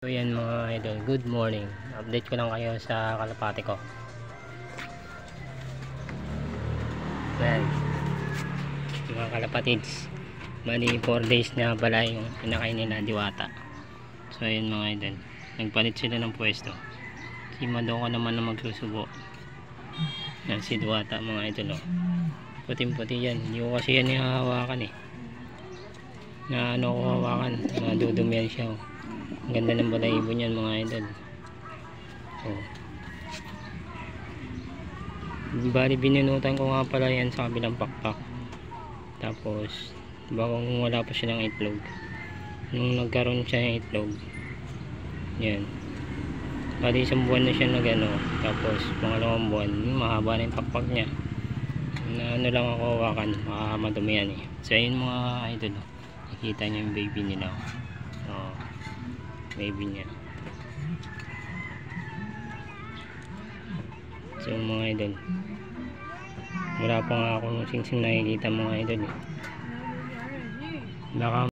So yan mga idol, good morning. Update ko lang kayo sa kalapati ko. Well, mga kalapatids, bali 4 days na pala yung pinakain nila Diwata. So yan mga idol, nagpalit sila ng pwesto. Si Madoko naman na magsusubo. Yan si Diwata mga idol, oh. Puting-puti yan, hindi ko kasi yan hahawakan na ano ko hawakan, madudumihan siya, oh. Ang ganda ng balahibo niyan mga idol. Oh. Bali binunutan ko nga pala yan sa kabilang pakpak. Tapos bagong wala pa siya ng itlog. Nung nagkaroon siya ng itlog, yan. Bali isang buwan na siya nagano. Tapos pangalawang buwan, mahaba na yung pakpak niya. Na ano lang ako hawakan, madumi yan eh. So yun mga idol, nakita niyo yung baby nila. Oh. Baby niya. So mga idol, wala pa nga akong singsing nakikita mga idol. Baka